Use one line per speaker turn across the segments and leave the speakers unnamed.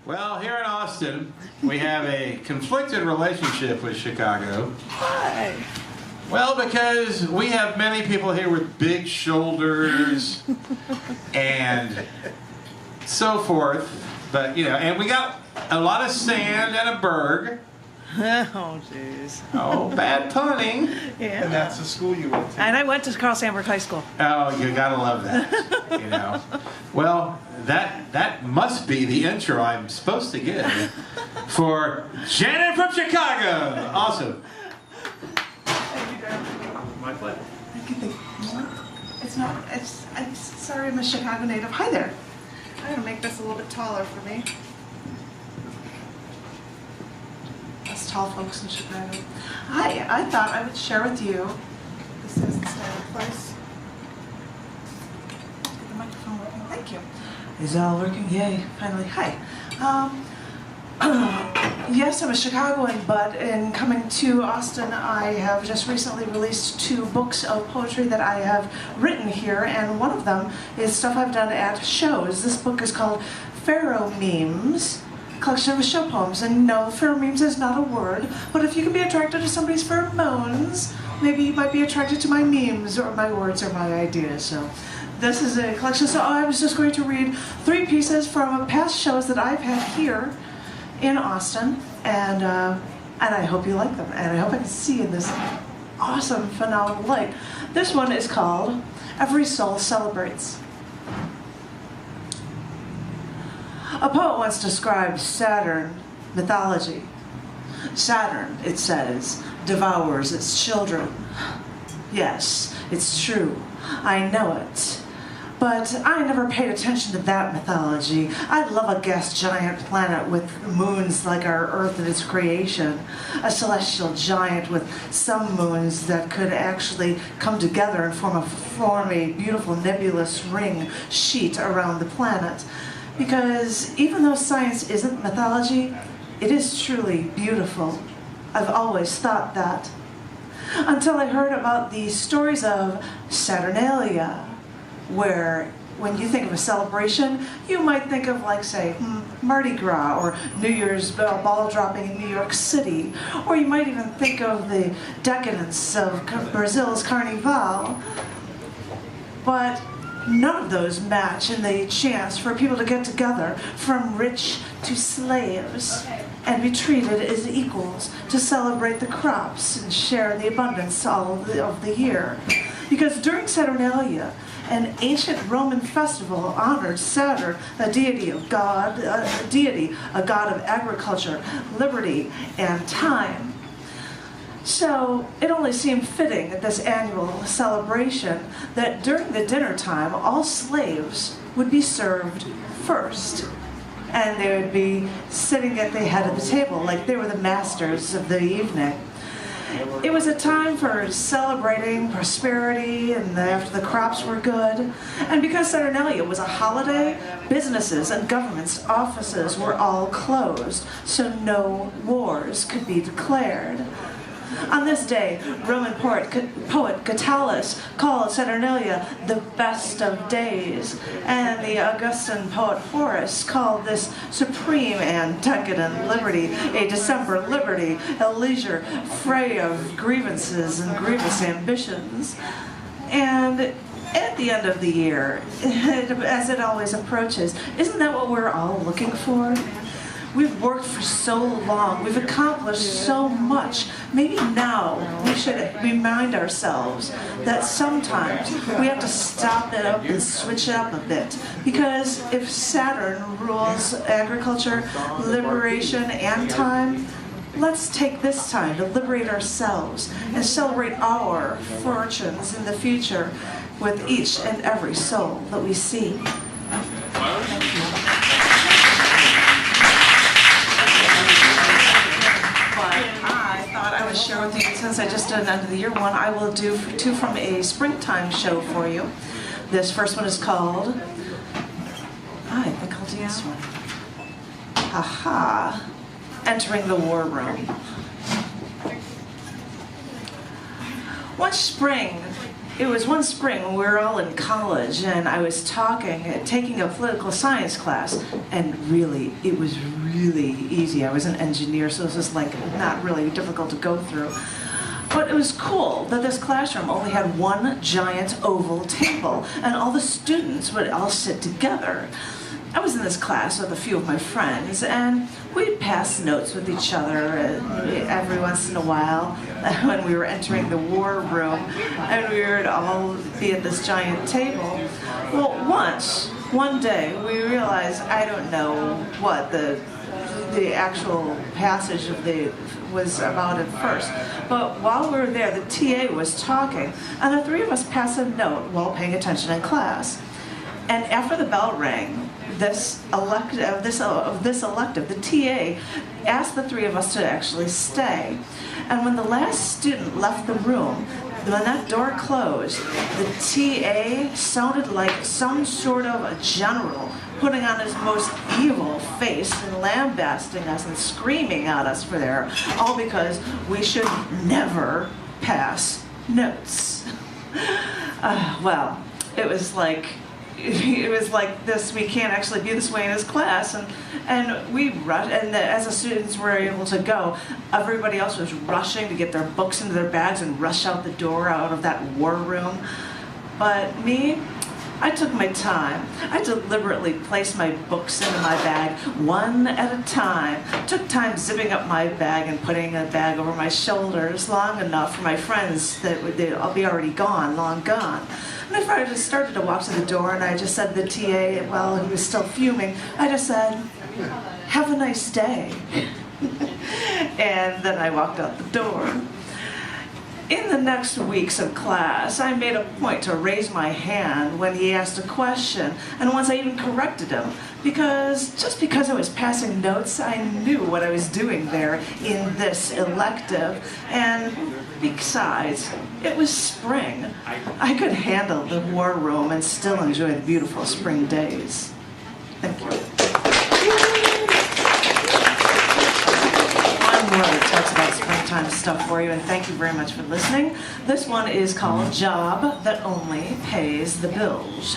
Well, here in Austin, we have a conflicted relationship with Chicago.
Why?
Well, because we have many people here with big shoulders and so forth. But, you know, and we got a lot of sand and a berg.
Oh, jeez.
Oh, bad punning.
Yeah.
And that's the school you went to.
And I went to Carl Sandburg High School.
Oh, you gotta love that, you know. Well, that must be the intro I'm supposed to give for Janet from Chicago. Awesome.
My pleasure.
It's not, I'm sorry, I'm a Chicago native. Hi there. I'm gonna make this a little bit taller for me. Us tall folks in Chicago. Hi, I thought I would share with you, this is the standing place. Get the microphone working, thank you. Is it all working? Yay, finally. Hi. Yes, I'm a Chicagoan, but in coming to Austin, I have just recently released 2 books of poetry that I have written here, and one of them is stuff I've done at shows. This book is called Pheromemes, collection of show poems. And no, pheromemes is not a word, but if you can be attracted to somebody's pheromones, maybe you might be attracted to my memes or my words or my ideas. So this is a collection. So I was just going to read 3 pieces from past shows that I've had here in Austin, and I hope you like them, and I hope I can see in this awesome, phenomenal light. This one is called Every Soul Celebrates. A poet once described Saturn mythology. Saturn, it says, devours its children. Yes, it's true. I know it. But I never paid attention to that mythology. I love a gas giant planet with moons like our Earth in its creation. A celestial giant with some moons that could actually come together and form a beautiful nebulous ring sheet around the planet. Because even though science isn't mythology, it is truly beautiful. I've always thought that. Until I heard about the stories of Saturnalia, where when you think of a celebration, you might think of, like, say, Mardi Gras or New Year's ball dropping in New York City, or you might even think of the decadence of Brazil's Carnival. But none of those match in the chance for people to get together, from rich to slaves, and be treated as equals, to celebrate the crops and share the abundance all of the year. Because during Saturnalia, an ancient Roman festival honored Saturn, a deity of God, a god of agriculture, liberty, and time. So it only seemed fitting at this annual celebration that during the dinner time, all slaves would be served first. And they would be sitting at the head of the table like they were the masters of the evening. It was a time for celebrating prosperity and after the crops were good. And because Saturnalia was a holiday, businesses and government's offices were all closed, so no wars could be declared. On this day, Roman poet Catullus called Saturnalia the best of days, and the Augustan poet Horace called this supreme and decadent liberty a December liberty, a leisure free of grievances and grievous ambitions. And at the end of the year, as it always approaches, isn't that what we're all looking for? We've worked for so long, we've accomplished so much. Maybe now we should remind ourselves that sometimes we have to stop it up and switch it up a bit. Because if Saturn rules agriculture, liberation, and time, let's take this time to liberate ourselves and celebrate our fortunes in the future with each and every soul that we see. Share with you, since I just did an end of the year one, I will do 2 from a springtime show for you. This first one is called, I think I'll do this one. Aha! Entering the War Room. One spring, it was one spring when we were all in college, and I was taking a political science class, and really, it was really easy. I was an engineer, so this was like not really difficult to go through. But it was cool that this classroom only had one giant oval table, and all the students would all sit together. I was in this class with a few of my friends, and we'd pass notes with each other every once in a while when we were entering the war room, and we would all be at this giant table. Well, one day, we realized, I don't know what the actual passage was about at first, but while we were there, the TA was talking, and the three of us passed a note while paying attention in class. And after the bell rang, this elective, the TA asked the three of us to actually stay. And when the last student left the room, when that door closed, the TA sounded like some sort of a general putting on his most evil face and lambasting us and screaming at us for there, all because we should never pass notes. Well, it was like this. We can't actually be this way in his class, and we rushed. And as the students were able to go, everybody else was rushing to get their books into their bags and rush out the door out of that war room. But me, I took my time. I deliberately placed my books into my bag one at a time. Took time zipping up my bag and putting a bag over my shoulders long enough for my friends that they'd all be already gone, long gone. And I just started to walk to the door, and I just said to the TA, while he was still fuming, I just said, "Have a nice day." And then I walked out the door. In the next weeks of class, I made a point to raise my hand when he asked a question, and once I even corrected him, just because I was passing notes, I knew what I was doing there in this elective, and besides, it was spring. I could handle the war room and still enjoy the beautiful spring days. Thank you. More that talks about springtime stuff for you, and thank you very much for listening. This one is called Job That Only Pays the Bills.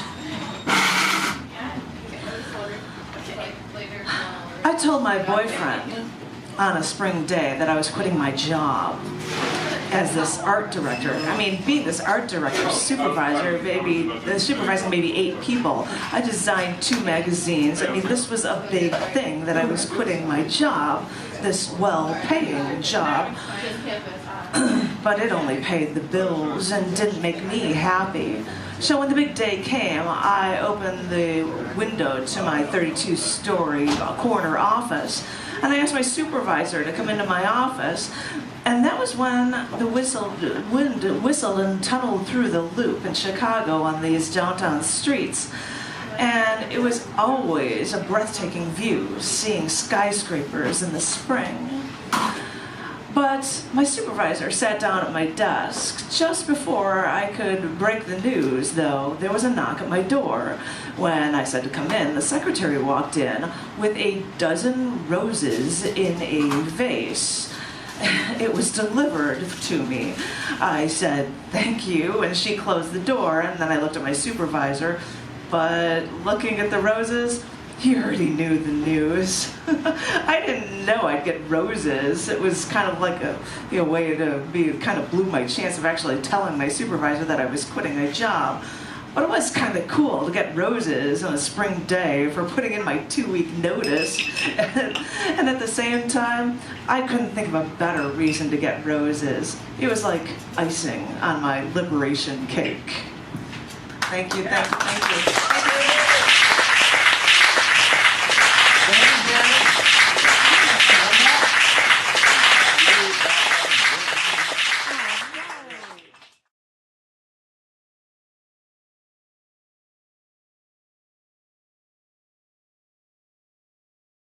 I told my boyfriend on a spring day that I was quitting my job as this art director. I mean, being this art director, supervising maybe 8 people. I designed 2 magazines. I mean, this was a big thing that I was quitting my job, this well-paying job. But it only paid the bills and didn't make me happy. So when the big day came, I opened the window to my 32-story corner office, and I asked my supervisor to come into my office. And that was when the wind whistled and tunneled through the loop in Chicago on these downtown streets. And it was always a breathtaking view, seeing skyscrapers in the spring. But my supervisor sat down at my desk. Just before I could break the news, though, there was a knock at my door. When I said to come in, the secretary walked in with a dozen roses in a vase. It was delivered to me. I said, "Thank you," and she closed the door, and then I looked at my supervisor. But looking at the roses, he already knew the news. I didn't know I'd get roses. It was kind of like a way to kind of blew my chance of actually telling my supervisor that I was quitting a job. But it was kind of cool to get roses on a spring day for putting in my 2-week notice. And at the same time, I couldn't think of a better reason to get roses. It was like icing on my liberation cake. Thank you, thank you, thank you. Thank you.